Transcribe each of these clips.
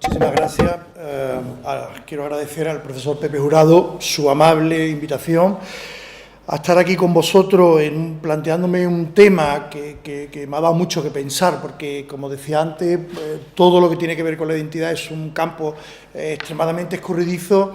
Muchísimas gracias. Quiero agradecer al profesor Pepe Jurado su amable invitación a estar aquí con vosotros planteándome un tema que me ha dado mucho que pensar, porque, como decía antes, todo lo que tiene que ver con la identidad es un campo extremadamente escurridizo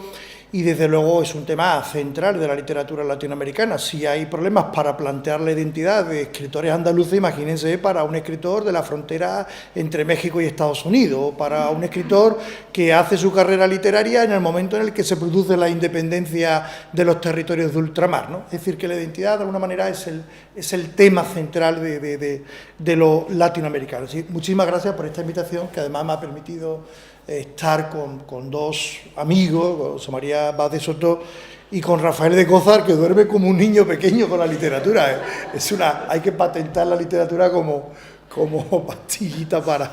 y, desde luego, es un tema central de la literatura latinoamericana. Si hay problemas para plantear la identidad de escritores andaluces, imagínense para un escritor de la frontera entre México y Estados Unidos, o para un escritor que hace su carrera literaria en el momento en el que se produce la independencia de los territorios de ultramar, ¿no? Es decir, que la identidad, de alguna manera, es el tema central de lo latinoamericano. ¿Sí? Muchísimas gracias por esta invitación, que además me ha permitido estar con dos amigos, con José María Vaz de Soto y con Rafael de Cózar, que duerme como un niño pequeño con la literatura. Hay que patentar la literatura como pastillita para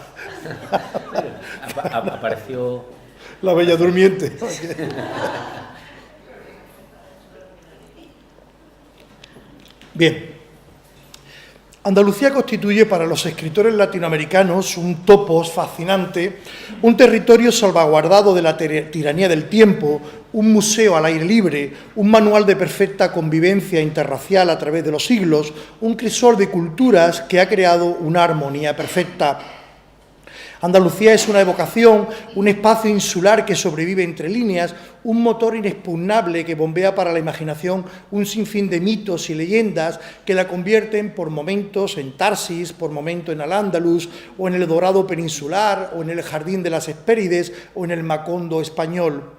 apareció la bella durmiente. Bien. Andalucía constituye para los escritores latinoamericanos un topos fascinante, un territorio salvaguardado de la tiranía del tiempo, un museo al aire libre, un manual de perfecta convivencia interracial a través de los siglos, un crisol de culturas que ha creado una armonía perfecta. Andalucía es una evocación, un espacio insular que sobrevive entre líneas, un motor inexpugnable que bombea para la imaginación un sinfín de mitos y leyendas que la convierten por momentos en Tarsis, por momentos en Al-Ándalus, o en el Dorado peninsular, o en el Jardín de las Hespérides, o en el Macondo español.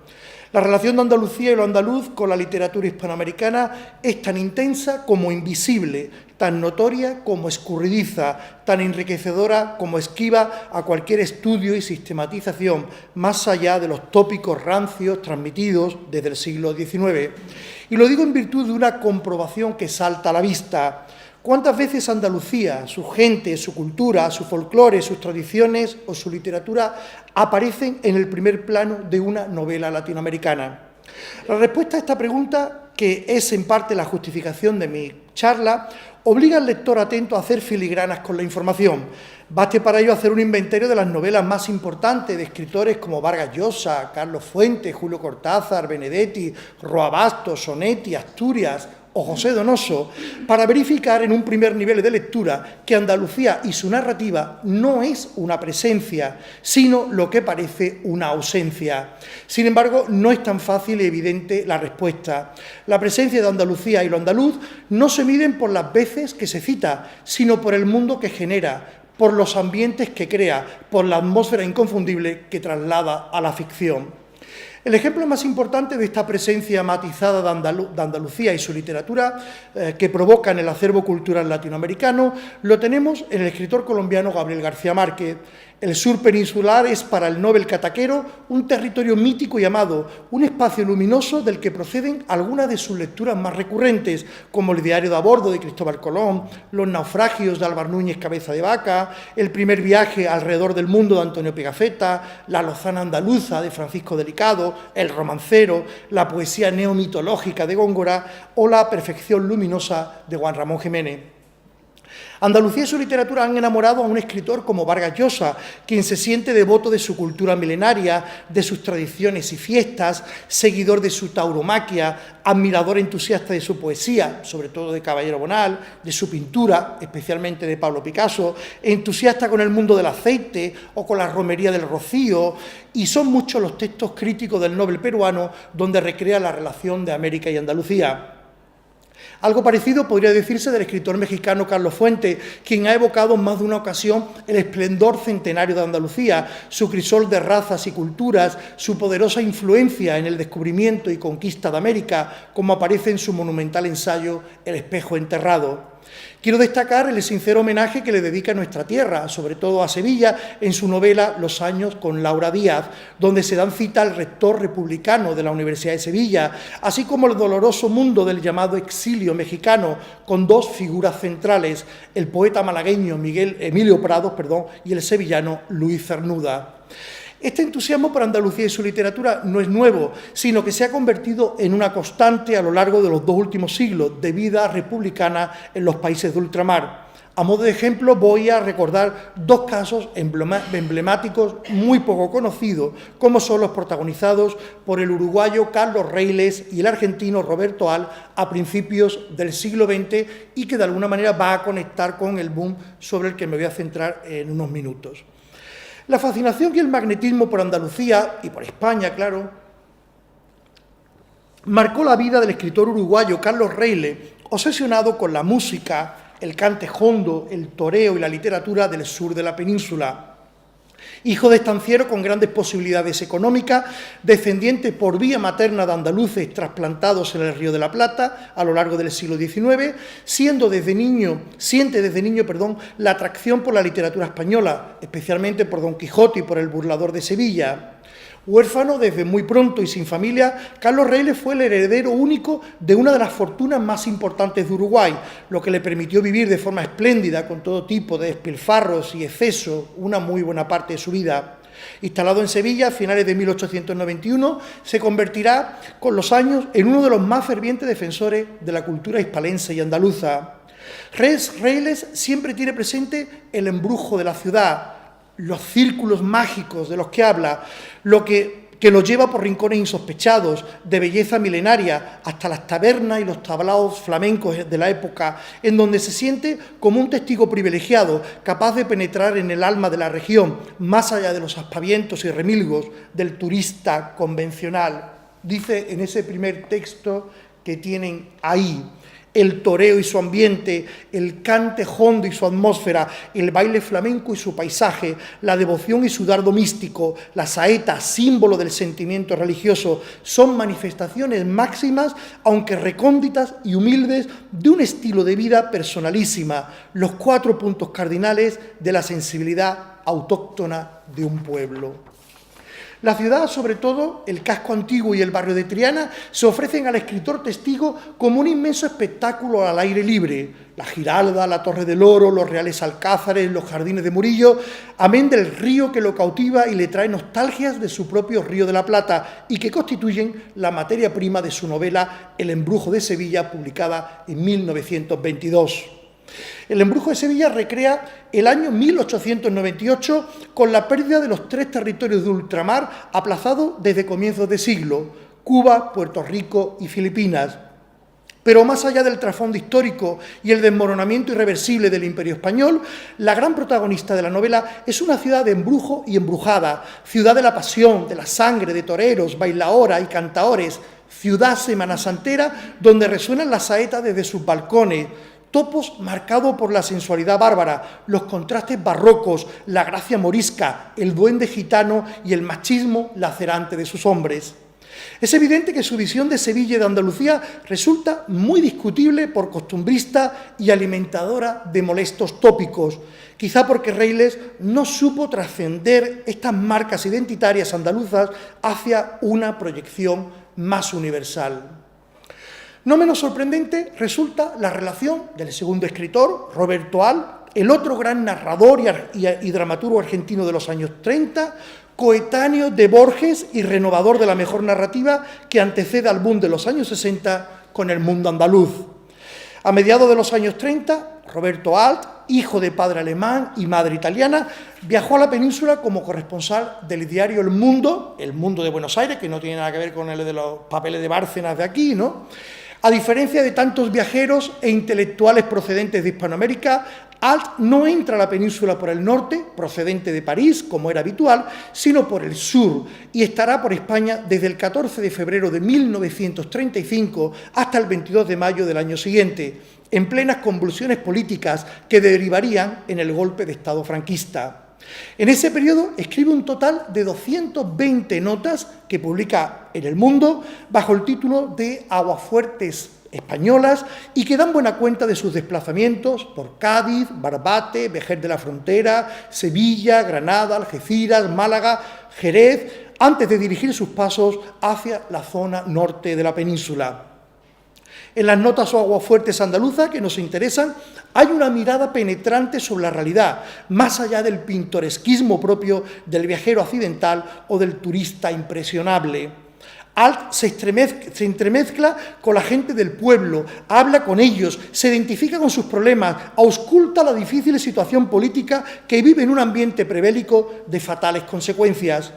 La relación de Andalucía y lo andaluz con la literatura hispanoamericana es tan intensa como invisible, tan notoria como escurridiza, tan enriquecedora como esquiva a cualquier estudio y sistematización, más allá de los tópicos rancios transmitidos desde el siglo XIX. Y lo digo en virtud de una comprobación que salta a la vista. ¿Cuántas veces Andalucía, su gente, su cultura, su folclore, sus tradiciones o su literatura aparecen en el primer plano de una novela latinoamericana? La respuesta a esta pregunta, que es en parte la justificación de mi charla, obliga al lector atento a hacer filigranas con la información. Baste para ello hacer un inventario de las novelas más importantes de escritores como Vargas Llosa, Carlos Fuentes, Julio Cortázar, Benedetti, Roa Bastos, Sonetti, Asturias o José Donoso, para verificar en un primer nivel de lectura que Andalucía y su narrativa no es una presencia, sino lo que parece una ausencia. Sin embargo, no es tan fácil y evidente la respuesta. La presencia de Andalucía y lo andaluz no se miden por las veces que se cita, sino por el mundo que genera, por los ambientes que crea, por la atmósfera inconfundible que traslada a la ficción. El ejemplo más importante de esta presencia matizada de Andalucía y su literatura que provoca en el acervo cultural latinoamericano lo tenemos en el escritor colombiano Gabriel García Márquez. El sur peninsular es para el Nobel cataquero un territorio mítico y amado, un espacio luminoso del que proceden algunas de sus lecturas más recurrentes, como el diario de a bordo de Cristóbal Colón, los naufragios de Álvar Núñez Cabeza de Vaca, el primer viaje alrededor del mundo de Antonio Pigafetta, la Lozana andaluza de Francisco Delicado, el romancero, la poesía neomitológica de Góngora o la perfección luminosa de Juan Ramón Jiménez. Andalucía y su literatura han enamorado a un escritor como Vargas Llosa, quien se siente devoto de su cultura milenaria, de sus tradiciones y fiestas, seguidor de su tauromaquia, admirador entusiasta de su poesía, sobre todo de Caballero Bonal, de su pintura, especialmente de Pablo Picasso, entusiasta con el mundo del aceite o con la romería del Rocío, y son muchos los textos críticos del Nobel peruano donde recrea la relación de América y Andalucía. Algo parecido podría decirse del escritor mexicano Carlos Fuentes, quien ha evocado en más de una ocasión el esplendor centenario de Andalucía, su crisol de razas y culturas, su poderosa influencia en el descubrimiento y conquista de América, como aparece en su monumental ensayo El espejo enterrado. Quiero destacar el sincero homenaje que le dedica a nuestra tierra, sobre todo a Sevilla, en su novela Los años con Laura Díaz, donde se dan cita al rector republicano de la Universidad de Sevilla, así como el doloroso mundo del llamado exilio mexicano, con dos figuras centrales, el poeta malagueño Emilio Prados y el sevillano Luis Cernuda. Este entusiasmo por Andalucía y su literatura no es nuevo, sino que se ha convertido en una constante a lo largo de los 2 últimos siglos de vida republicana en los países de ultramar. A modo de ejemplo, voy a recordar dos casos emblemáticos muy poco conocidos, como son los protagonizados por el uruguayo Carlos Reiles y el argentino Roberto Alt a principios del siglo XX y que de alguna manera va a conectar con el boom sobre el que me voy a centrar en unos minutos. La fascinación y el magnetismo por Andalucía y por España, claro, marcó la vida del escritor uruguayo Carlos Reiles, obsesionado con la música, el cante jondo, el toreo y la literatura del sur de la península. Hijo de estanciero con grandes posibilidades económicas, descendiente por vía materna de andaluces trasplantados en el Río de la Plata a lo largo del siglo XIX, siente desde niño la atracción por la literatura española, especialmente por Don Quijote y por el Burlador de Sevilla. Huérfano desde muy pronto y sin familia, Carlos Reiles fue el heredero único de una de las fortunas más importantes de Uruguay, lo que le permitió vivir de forma espléndida, con todo tipo de despilfarros y excesos, una muy buena parte de su vida. Instalado en Sevilla a finales de 1891, se convertirá con los años en uno de los más fervientes defensores de la cultura hispalense y andaluza. Reiles siempre tiene presente el embrujo de la ciudad, los círculos mágicos de los que habla, lo que lo lleva por rincones insospechados, de belleza milenaria, hasta las tabernas y los tablaos flamencos de la época, en donde se siente como un testigo privilegiado, capaz de penetrar en el alma de la región, más allá de los aspavientos y remilgos del turista convencional. Dice en ese primer texto que tienen ahí: el toreo y su ambiente, el cante jondo y su atmósfera, el baile flamenco y su paisaje, la devoción y su dardo místico, la saeta, símbolo del sentimiento religioso, son manifestaciones máximas, aunque recónditas y humildes, de un estilo de vida personalísima, los 4 puntos cardinales de la sensibilidad autóctona de un pueblo. La ciudad, sobre todo el casco antiguo y el barrio de Triana, se ofrecen al escritor testigo como un inmenso espectáculo al aire libre. La Giralda, la Torre del Oro, los Reales Alcázares, los Jardines de Murillo, amén del río que lo cautiva y le trae nostalgias de su propio Río de la Plata y que constituyen la materia prima de su novela El embrujo de Sevilla, publicada en 1922. El embrujo de Sevilla recrea el año 1898 con la pérdida de los 3 territorios de ultramar aplazados desde comienzos de siglo: Cuba, Puerto Rico y Filipinas. Pero más allá del trasfondo histórico y el desmoronamiento irreversible del Imperio Español, la gran protagonista de la novela es una ciudad de embrujo y embrujada, ciudad de la pasión, de la sangre, de toreros, bailaoras y cantaores, ciudad semanasantera donde resuenan las saetas desde sus balcones, topos marcados por la sensualidad bárbara, los contrastes barrocos, la gracia morisca, el duende gitano y el machismo lacerante de sus hombres. Es evidente que su visión de Sevilla y de Andalucía resulta muy discutible por costumbrista y alimentadora de molestos tópicos, quizá porque Reiles no supo trascender estas marcas identitarias andaluzas hacia una proyección más universal. No menos sorprendente resulta la relación del segundo escritor, Roberto Alt, el otro gran narrador y dramaturgo argentino de los años 30, coetáneo de Borges y renovador de la mejor narrativa que antecede al boom de los años 60 con el mundo andaluz. A mediados de los años 30, Roberto Alt, hijo de padre alemán y madre italiana, viajó a la península como corresponsal del diario El Mundo de Buenos Aires, que no tiene nada que ver con el de los papeles de Bárcenas de aquí, ¿no? A diferencia de tantos viajeros e intelectuales procedentes de Hispanoamérica, Alt no entra a la península por el norte, procedente de París, como era habitual, sino por el sur, y estará por España desde el 14 de febrero de 1935 hasta el 22 de mayo del año siguiente, en plenas convulsiones políticas que derivarían en el golpe de Estado franquista. En ese periodo escribe un total de 220 notas que publica en El Mundo bajo el título de Aguafuertes españolas y que dan buena cuenta de sus desplazamientos por Cádiz, Barbate, Vejer de la Frontera, Sevilla, Granada, Algeciras, Málaga, Jerez, antes de dirigir sus pasos hacia la zona norte de la península. En las notas o aguafuertes andaluzas que nos interesan hay una mirada penetrante sobre la realidad, más allá del pintoresquismo propio del viajero occidental o del turista impresionable. Alt se entremezcla con la gente del pueblo, habla con ellos, se identifica con sus problemas, ausculta la difícil situación política que vive en un ambiente prebélico de fatales consecuencias.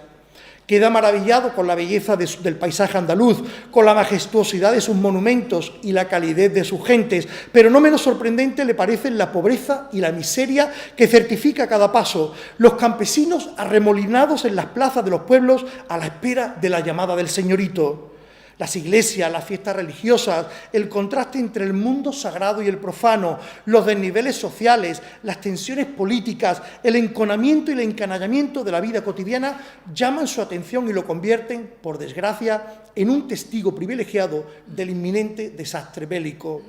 Queda maravillado con la belleza del paisaje andaluz, con la majestuosidad de sus monumentos y la calidez de sus gentes, pero no menos sorprendente le parecen la pobreza y la miseria que certifica a cada paso, los campesinos arremolinados en las plazas de los pueblos a la espera de la llamada del señorito. Las iglesias, las fiestas religiosas, el contraste entre el mundo sagrado y el profano, los desniveles sociales, las tensiones políticas, el enconamiento y el encanallamiento de la vida cotidiana llaman su atención y lo convierten, por desgracia, en un testigo privilegiado del inminente desastre bélico.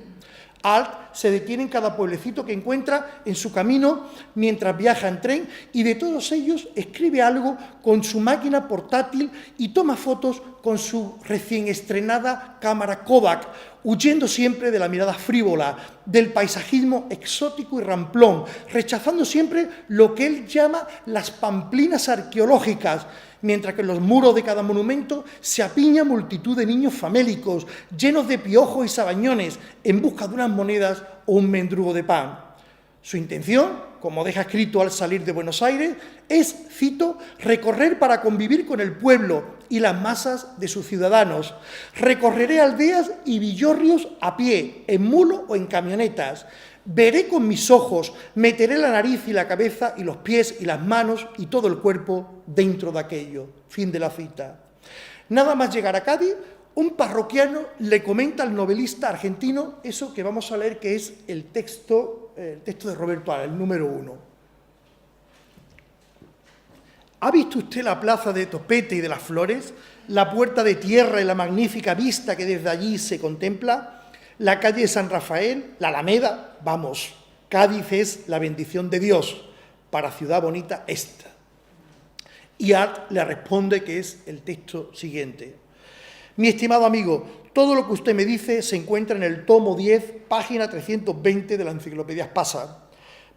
Alt se detiene en cada pueblecito que encuentra en su camino mientras viaja en tren y de todos ellos escribe algo con su máquina portátil y toma fotos con su recién estrenada cámara Kodak, huyendo siempre de la mirada frívola, del paisajismo exótico y ramplón, rechazando siempre lo que él llama las pamplinas arqueológicas, mientras que en los muros de cada monumento se apiña multitud de niños famélicos, llenos de piojos y sabañones, en busca de unas monedas o un mendrugo de pan. Su intención, como deja escrito al salir de Buenos Aires, es, cito, recorrer para convivir con el pueblo y las masas de sus ciudadanos. Recorreré aldeas y villorrios a pie, en mulo o en camionetas. Veré con mis ojos, meteré la nariz y la cabeza y los pies y las manos y todo el cuerpo dentro de aquello. Fin de la cita. Nada más llegar a Cádiz, un parroquiano le comenta al novelista argentino eso que vamos a leer, que es el texto de Roberto Alt, el número 1. ¿Ha visto usted la plaza de Topete y de las Flores, la puerta de tierra y la magnífica vista que desde allí se contempla? La calle de San Rafael, la Alameda, vamos, Cádiz es la bendición de Dios, para ciudad bonita esta. Y Alt le responde que es el texto siguiente. Mi estimado amigo, todo lo que usted me dice se encuentra en el tomo 10, página 320 de la Enciclopedia Espasa.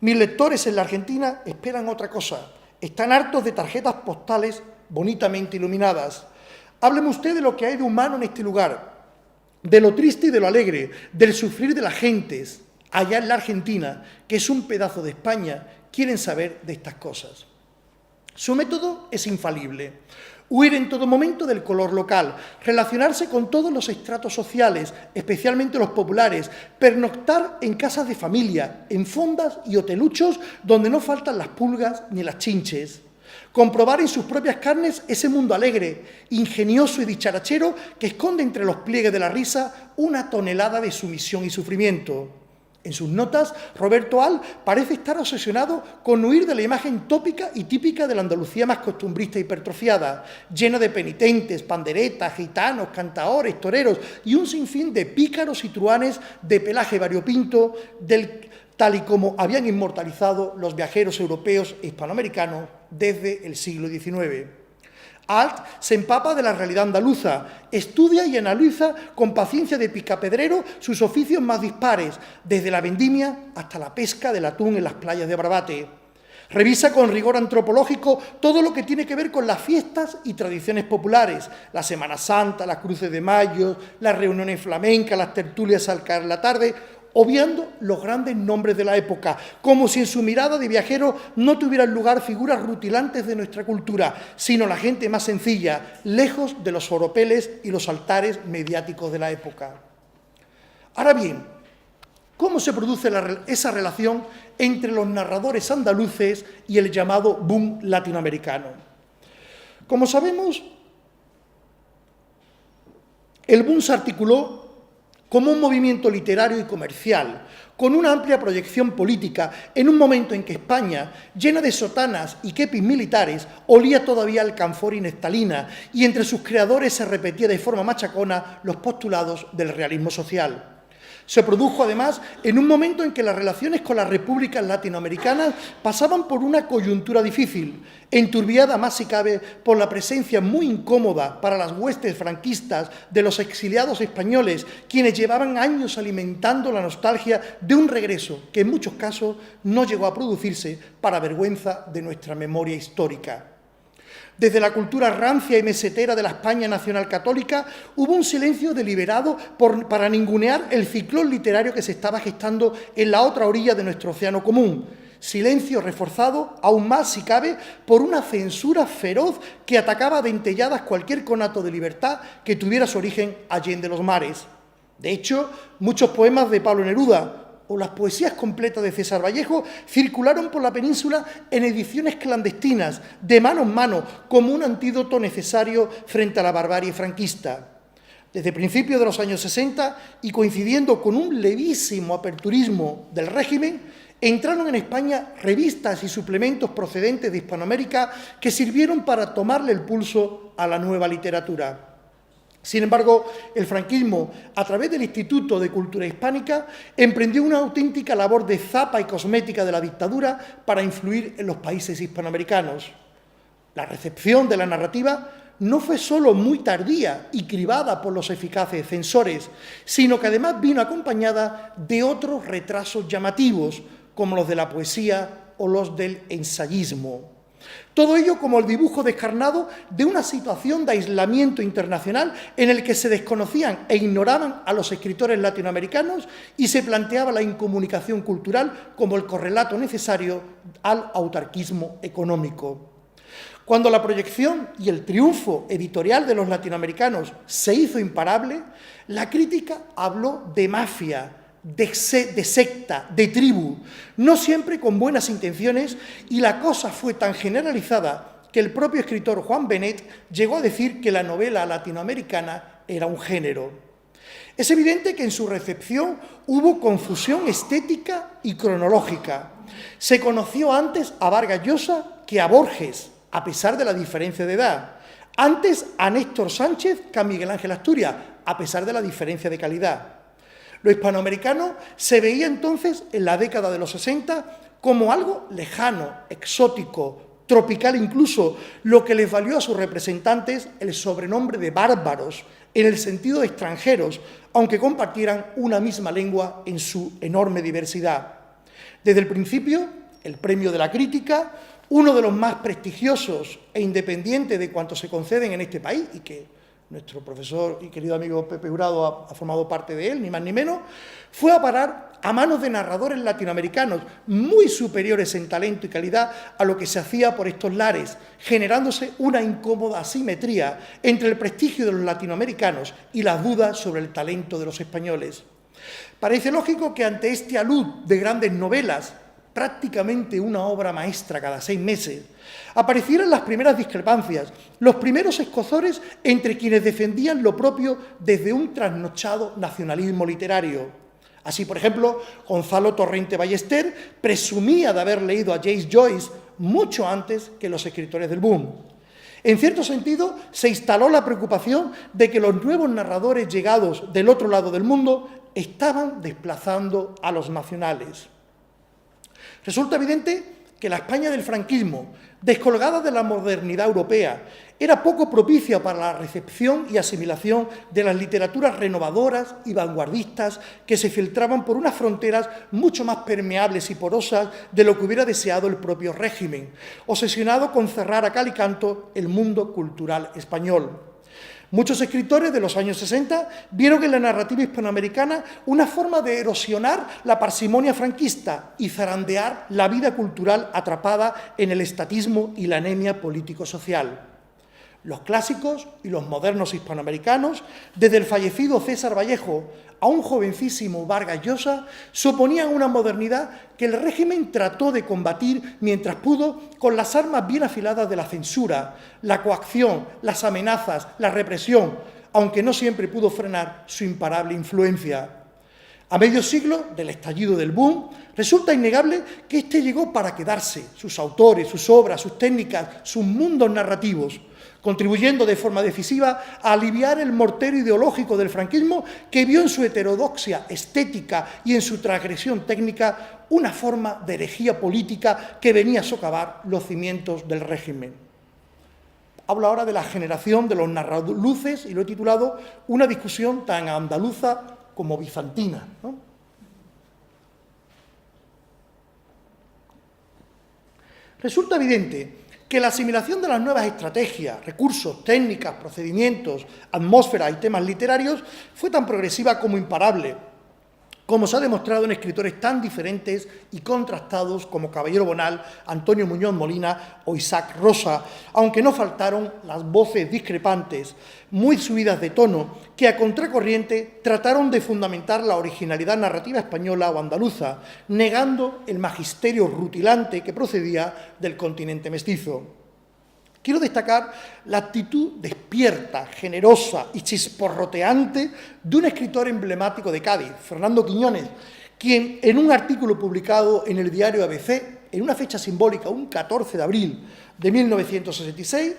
Mis lectores en la Argentina esperan otra cosa. Están hartos de tarjetas postales bonitamente iluminadas. Hábleme usted de lo que hay de humano en este lugar, de lo triste y de lo alegre, del sufrir de las gentes. Allá en la Argentina, que es un pedazo de España, quieren saber de estas cosas. Su método es infalible. Huir en todo momento del color local, relacionarse con todos los estratos sociales, especialmente los populares, pernoctar en casas de familia, en fondas y hoteluchos donde no faltan las pulgas ni las chinches. Comprobar en sus propias carnes ese mundo alegre, ingenioso y dicharachero que esconde entre los pliegues de la risa una tonelada de sumisión y sufrimiento. En sus notas, Roberto Alt parece estar obsesionado con huir de la imagen tópica y típica de la Andalucía más costumbrista y hipertrofiada, llena de penitentes, panderetas, gitanos, cantaores, toreros y un sinfín de pícaros y truhanes de pelaje variopinto, tal y como habían inmortalizado los viajeros europeos e hispanoamericanos desde el siglo XIX. Alt se empapa de la realidad andaluza, estudia y analiza con paciencia de picapedrero sus oficios más dispares, desde la vendimia hasta la pesca del atún en las playas de Barbate. Revisa con rigor antropológico todo lo que tiene que ver con las fiestas y tradiciones populares, la Semana Santa, las cruces de mayo, las reuniones flamencas, las tertulias al caer la tarde, obviando los grandes nombres de la época, como si en su mirada de viajero no tuvieran lugar figuras rutilantes de nuestra cultura, sino la gente más sencilla, lejos de los oropeles y los altares mediáticos de la época. Ahora bien, ¿cómo se produce esa relación entre los narradores andaluces y el llamado boom latinoamericano? Como sabemos, el boom se articuló como un movimiento literario y comercial, con una amplia proyección política, en un momento en que España, llena de sotanas y kepis militares, olía todavía al alcanfor y neftalina, y entre sus creadores se repetía de forma machacona los postulados del realismo social. Se produjo, además, en un momento en que las relaciones con las repúblicas latinoamericanas pasaban por una coyuntura difícil, enturbiada más si cabe por la presencia muy incómoda para las huestes franquistas de los exiliados españoles, quienes llevaban años alimentando la nostalgia de un regreso que en muchos casos no llegó a producirse para vergüenza de nuestra memoria histórica. Desde la cultura rancia y mesetera de la España nacional católica hubo un silencio deliberado para ningunear el ciclón literario que se estaba gestando en la otra orilla de nuestro océano común. Silencio reforzado, aún más si cabe, por una censura feroz que atacaba a dentelladas cualquier conato de libertad que tuviera su origen allende los mares. De hecho, muchos poemas de Pablo Neruda o las poesías completas de César Vallejo circularon por la península en ediciones clandestinas, de mano en mano, como un antídoto necesario frente a la barbarie franquista. Desde principios de los años 60, y coincidiendo con un levísimo aperturismo del régimen, entraron en España revistas y suplementos procedentes de Hispanoamérica que sirvieron para tomarle el pulso a la nueva literatura. Sin embargo, el franquismo, a través del Instituto de Cultura Hispánica, emprendió una auténtica labor de zapa y cosmética de la dictadura para influir en los países hispanoamericanos. La recepción de la narrativa no fue solo muy tardía y cribada por los eficaces censores, sino que además vino acompañada de otros retrasos llamativos, como los de la poesía o los del ensayismo. Todo ello como el dibujo descarnado de una situación de aislamiento internacional en el que se desconocían e ignoraban a los escritores latinoamericanos y se planteaba la incomunicación cultural como el correlato necesario al autarquismo económico. Cuando la proyección y el triunfo editorial de los latinoamericanos se hizo imparable, la crítica habló de mafia, de secta, de tribu, no siempre con buenas intenciones, y la cosa fue tan generalizada que el propio escritor Juan Benet llegó a decir que la novela latinoamericana era un género. Es evidente que en su recepción hubo confusión estética y cronológica. Se conoció antes a Vargas Llosa que a Borges, a pesar de la diferencia de edad. Antes a Néstor Sánchez que a Miguel Ángel Asturias, a pesar de la diferencia de calidad. Lo hispanoamericano se veía entonces, en la década de los 60, como algo lejano, exótico, tropical incluso, lo que les valió a sus representantes el sobrenombre de bárbaros, en el sentido de extranjeros, aunque compartieran una misma lengua en su enorme diversidad. Desde el principio, el Premio de la Crítica, uno de los más prestigiosos e independientes de cuantos se conceden en este país, y que nuestro profesor y querido amigo Pepe Jurado ha formado parte de él, ni más ni menos, fue a parar a manos de narradores latinoamericanos muy superiores en talento y calidad a lo que se hacía por estos lares, generándose una incómoda asimetría entre el prestigio de los latinoamericanos y las dudas sobre el talento de los españoles. Parece lógico que ante este alud de grandes novelas, prácticamente una obra maestra cada 6 meses, aparecieran las primeras discrepancias, los primeros escozores entre quienes defendían lo propio desde un trasnochado nacionalismo literario. Así, por ejemplo, Gonzalo Torrente Ballester presumía de haber leído a James Joyce mucho antes que los escritores del boom. En cierto sentido, se instaló la preocupación de que los nuevos narradores llegados del otro lado del mundo estaban desplazando a los nacionales. Resulta evidente que la España del franquismo, descolgada de la modernidad europea, era poco propicia para la recepción y asimilación de las literaturas renovadoras y vanguardistas que se filtraban por unas fronteras mucho más permeables y porosas de lo que hubiera deseado el propio régimen, obsesionado con cerrar a cal y canto el mundo cultural español. Muchos escritores de los años 60 vieron en la narrativa hispanoamericana una forma de erosionar la parsimonia franquista y zarandear la vida cultural atrapada en el estatismo y la anemia político-social. Los clásicos y los modernos hispanoamericanos, desde el fallecido César Vallejo a un jovencísimo Vargas Llosa, suponían una modernidad que el régimen trató de combatir mientras pudo con las armas bien afiladas de la censura, la coacción, las amenazas, la represión, aunque no siempre pudo frenar su imparable influencia. A medio siglo del estallido del boom, resulta innegable que este llegó para quedarse, sus autores, sus obras, sus técnicas, sus mundos narrativos, contribuyendo de forma decisiva a aliviar el mortero ideológico del franquismo que vio en su heterodoxia estética y en su transgresión técnica una forma de herejía política que venía a socavar los cimientos del régimen. Hablo ahora de la generación de los narraluces y lo he titulado Una discusión tan andaluza como bizantina, ¿no? Resulta evidente que la asimilación de las nuevas estrategias, recursos, técnicas, procedimientos, atmósferas y temas literarios fue tan progresiva como imparable, como se ha demostrado en escritores tan diferentes y contrastados como Caballero Bonal, Antonio Muñoz Molina o Isaac Rosa, aunque no faltaron las voces discrepantes, muy subidas de tono, que a contracorriente trataron de fundamentar la originalidad narrativa española o andaluza, negando el magisterio rutilante que procedía del continente mestizo. Quiero destacar la actitud despierta, generosa y chisporroteante de un escritor emblemático de Cádiz, Fernando Quiñones, quien en un artículo publicado en el diario ABC, en una fecha simbólica, un 14 de abril de 1966,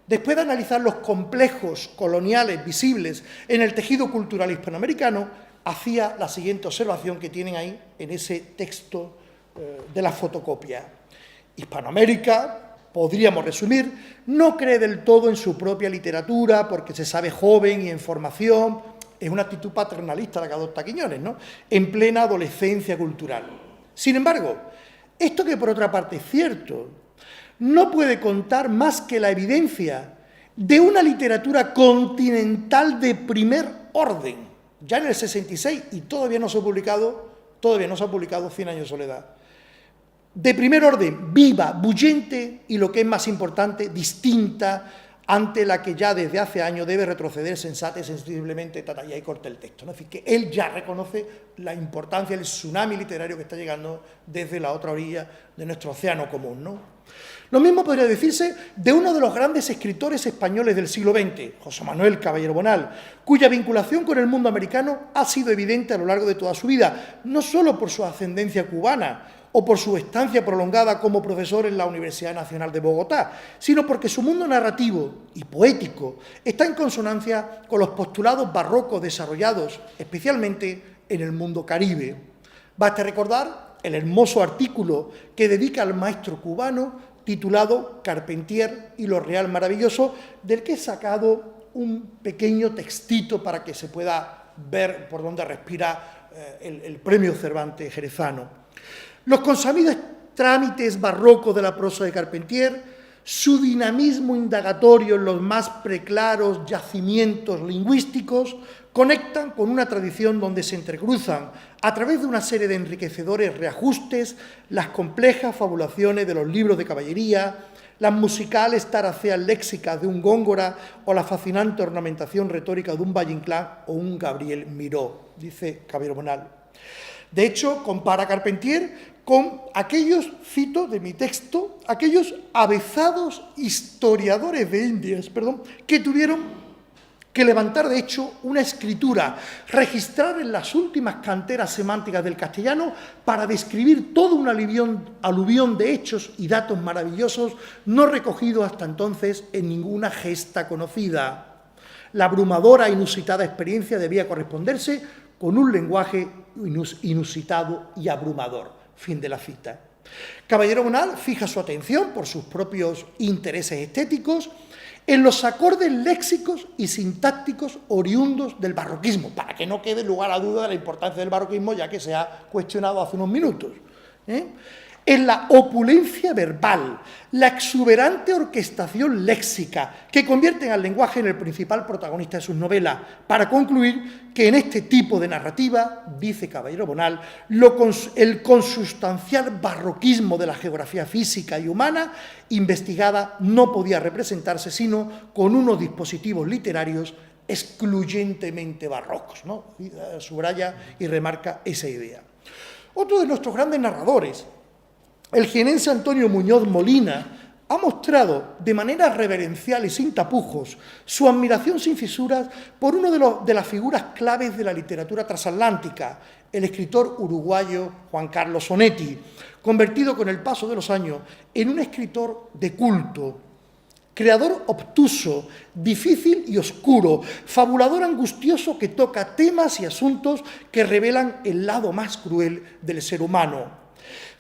después de analizar los complejos coloniales visibles en el tejido cultural hispanoamericano, hacía la siguiente observación que tienen ahí en ese texto de la fotocopia. Hispanoamérica, podríamos resumir, no cree del todo en su propia literatura porque se sabe joven y en formación. Es una actitud paternalista la que adopta Quiñones, ¿no?, en plena adolescencia cultural. Sin embargo, esto que por otra parte es cierto, no puede contar más que la evidencia de una literatura continental de primer orden, ya en el 66, y todavía no se ha publicado 100 años de soledad. De primer orden, viva, bullente y, lo que es más importante, distinta, ante la que ya desde hace años debe retroceder sensata y sensiblemente, y ahí corta el texto, ¿no? Es decir, que él ya reconoce la importancia del tsunami literario que está llegando desde la otra orilla de nuestro océano común, ¿no? Lo mismo podría decirse de uno de los grandes escritores españoles del siglo XX, José Manuel Caballero Bonal, cuya vinculación con el mundo americano ha sido evidente a lo largo de toda su vida, no solo por su ascendencia cubana o por su estancia prolongada como profesor en la Universidad Nacional de Bogotá, sino porque su mundo narrativo y poético está en consonancia con los postulados barrocos desarrollados especialmente en el mundo caribe. Basta recordar el hermoso artículo que dedica al maestro cubano titulado Carpentier y lo real maravilloso, del que he sacado un pequeño textito para que se pueda ver por dónde respira el premio Cervantes jerezano. Los consabidos trámites barrocos de la prosa de Carpentier, su dinamismo indagatorio en los más preclaros yacimientos lingüísticos, conectan con una tradición donde se entrecruzan, a través de una serie de enriquecedores reajustes, las complejas fabulaciones de los libros de caballería, las musicales taraceas léxicas de un Góngora o la fascinante ornamentación retórica de un Valle Inclán o un Gabriel Miró, dice Caballero Bonal. De hecho, compara Carpentier con aquellos, cito de mi texto, aquellos avezados historiadores de Indias, que tuvieron que levantar, de hecho, una escritura, registrar en las últimas canteras semánticas del castellano para describir todo un aluvión de hechos y datos maravillosos no recogidos hasta entonces en ninguna gesta conocida. La abrumadora e inusitada experiencia debía corresponderse con un lenguaje inusitado y abrumador. Fin de la cita. Caballero Bonal fija su atención, por sus propios intereses estéticos, en los acordes léxicos y sintácticos oriundos del barroquismo, para que no quede lugar a duda de la importancia del barroquismo, ya que se ha cuestionado hace unos minutos. En la opulencia verbal, la exuberante orquestación léxica, que convierten al lenguaje en el principal protagonista de sus novelas, para concluir que en este tipo de narrativa, dice Caballero Bonal, el consustancial barroquismo de la geografía física y humana investigada no podía representarse sino con unos dispositivos literarios excluyentemente barrocos, ¿no? Subraya y remarca esa idea. Otro de nuestros grandes narradores, el jienense Antonio Muñoz Molina, ha mostrado de manera reverencial y sin tapujos su admiración sin fisuras por uno de las figuras claves de la literatura transatlántica, el escritor uruguayo Juan Carlos Onetti, convertido con el paso de los años en un escritor de culto, creador obtuso, difícil y oscuro, fabulador angustioso que toca temas y asuntos que revelan el lado más cruel del ser humano.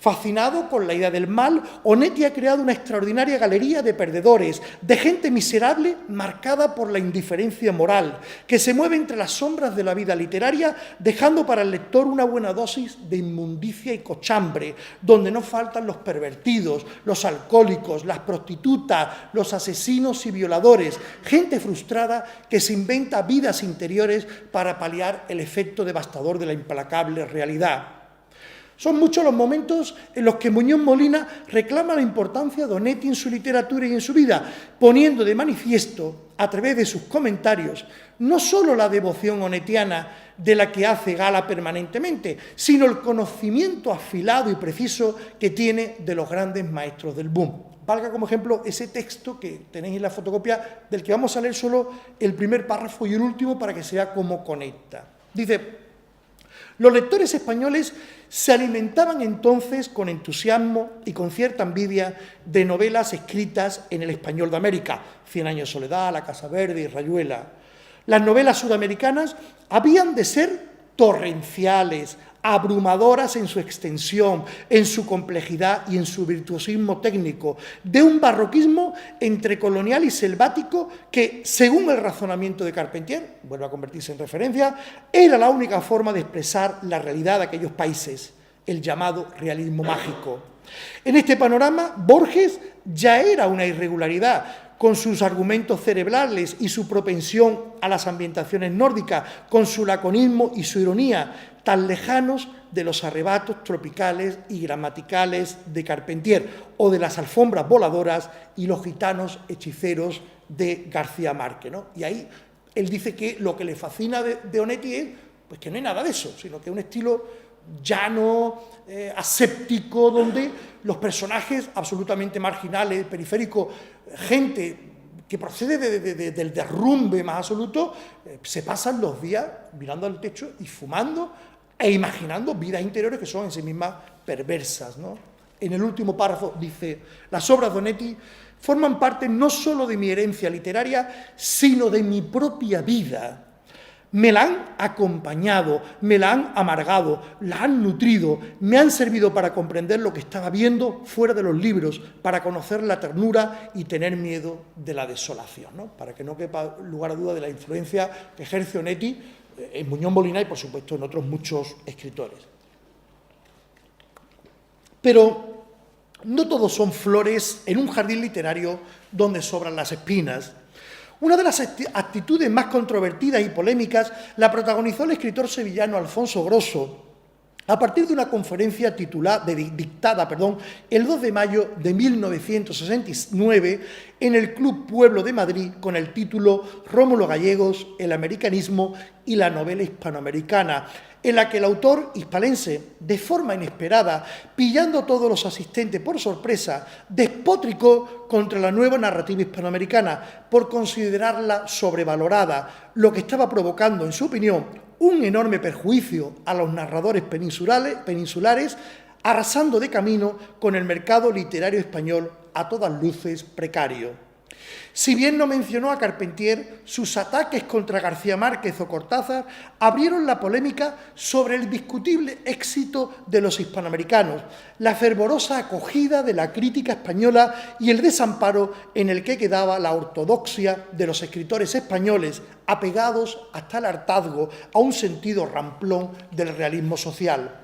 Fascinado con la idea del mal, Onetti ha creado una extraordinaria galería de perdedores, de gente miserable marcada por la indiferencia moral, que se mueve entre las sombras de la vida literaria, dejando para el lector una buena dosis de inmundicia y cochambre, donde no faltan los pervertidos, los alcohólicos, las prostitutas, los asesinos y violadores, gente frustrada que se inventa vidas interiores para paliar el efecto devastador de la implacable realidad. Son muchos los momentos en los que Muñoz Molina reclama la importancia de Onetti en su literatura y en su vida, poniendo de manifiesto, a través de sus comentarios, no solo la devoción onetiana de la que hace gala permanentemente, sino el conocimiento afilado y preciso que tiene de los grandes maestros del boom. Valga como ejemplo ese texto que tenéis en la fotocopia, del que vamos a leer solo el primer párrafo y el último para que sea cómo conecta. Dice: los lectores españoles se alimentaban entonces con entusiasmo y con cierta envidia de novelas escritas en el español de América, Cien años de soledad, La Casa Verde y Rayuela. Las novelas sudamericanas habían de ser torrenciales, abrumadoras en su extensión, en su complejidad y en su virtuosismo técnico, de un barroquismo entre colonial y selvático que, según el razonamiento de Carpentier, vuelve a convertirse en referencia, era la única forma de expresar la realidad de aquellos países, el llamado realismo mágico. En este panorama, Borges ya era una irregularidad, con sus argumentos cerebrales y su propensión a las ambientaciones nórdicas, con su laconismo y su ironía, tan lejanos de los arrebatos tropicales y gramaticales de Carpentier, o de las alfombras voladoras y los gitanos hechiceros de García Márquez, ¿no? Y ahí él dice que lo que le fascina de Onetti es pues, que no hay nada de eso, sino que es un estilo llano, aséptico, donde los personajes absolutamente marginales, periféricos, gente que procede del derrumbe más absoluto, se pasan los días mirando al techo y fumando e imaginando vidas interiores que son en sí mismas perversas, ¿no? En el último párrafo dice: las obras de Onetti forman parte no solo de mi herencia literaria, sino de mi propia vida. Me la han acompañado, me la han amargado, la han nutrido, me han servido para comprender lo que estaba viendo fuera de los libros, para conocer la ternura y tener miedo de la desolación, ¿no? Para que no quepa lugar a duda de la influencia que ejerce Onetti en Muñoz Molina y, por supuesto, en otros muchos escritores. Pero no todos son flores en un jardín literario donde sobran las espinas. Una de las actitudes más controvertidas y polémicas la protagonizó el escritor sevillano Alfonso Grosso a partir de una conferencia dictada el 2 de mayo de 1969 en el Club Pueblo de Madrid con el título Rómulo Gallegos, el americanismo y la novela hispanoamericana, en la que el autor hispalense, de forma inesperada, pillando a todos los asistentes por sorpresa, despotricó contra la nueva narrativa hispanoamericana por considerarla sobrevalorada, lo que estaba provocando, en su opinión, un enorme perjuicio a los narradores peninsulares, arrasando de camino con el mercado literario español a todas luces precario. Si bien no mencionó a Carpentier, sus ataques contra García Márquez o Cortázar abrieron la polémica sobre el discutible éxito de los hispanoamericanos, la fervorosa acogida de la crítica española y el desamparo en el que quedaba la ortodoxia de los escritores españoles, apegados hasta el hartazgo a un sentido ramplón del realismo social.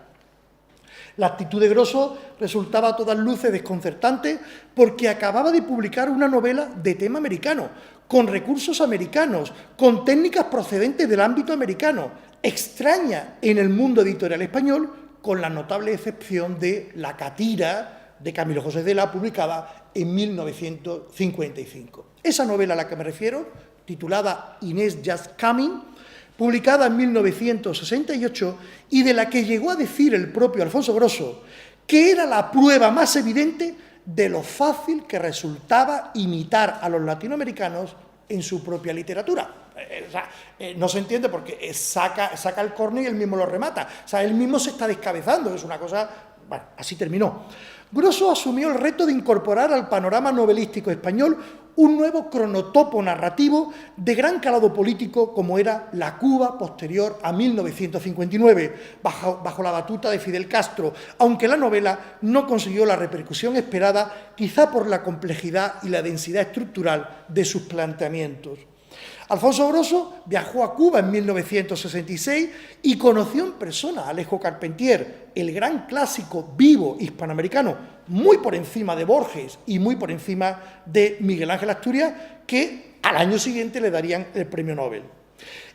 La actitud de Grosso resultaba a todas luces desconcertante porque acababa de publicar una novela de tema americano, con recursos americanos, con técnicas procedentes del ámbito americano, extraña en el mundo editorial español, con la notable excepción de La Catira de Camilo José Cela, publicada en 1955. Esa novela a la que me refiero, titulada Inés Just Coming, publicada en 1968 y de la que llegó a decir el propio Alfonso Grosso que era la prueba más evidente de lo fácil que resultaba imitar a los latinoamericanos en su propia literatura. No se entiende porque saca el córner y él mismo lo remata. O sea, él mismo se está descabezando, es una cosa... Bueno, así terminó. Grosso asumió el reto de incorporar al panorama novelístico español un nuevo cronotopo narrativo de gran calado político como era la Cuba posterior a 1959, bajo la batuta de Fidel Castro, aunque la novela no consiguió la repercusión esperada, quizá por la complejidad y la densidad estructural de sus planteamientos. Alfonso Grosso viajó a Cuba en 1966 y conoció en persona a Alejo Carpentier, el gran clásico vivo hispanoamericano, muy por encima de Borges y muy por encima de Miguel Ángel Asturias, que al año siguiente le darían el premio Nobel.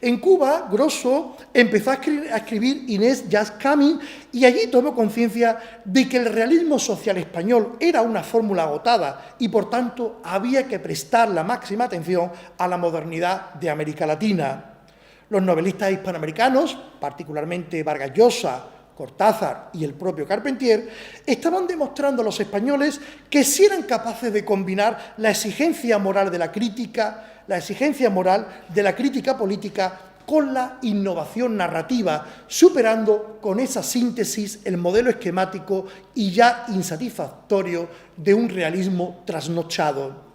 En Cuba, Grosso empezó a escribir Inés Just Coming y allí tomó conciencia de que el realismo social español era una fórmula agotada y, por tanto, había que prestar la máxima atención a la modernidad de América Latina. Los novelistas hispanoamericanos, particularmente Vargas Llosa, Cortázar y el propio Carpentier, estaban demostrando a los españoles que sí eran capaces de combinar la exigencia moral de la crítica política con la innovación narrativa, superando con esa síntesis el modelo esquemático y ya insatisfactorio de un realismo trasnochado.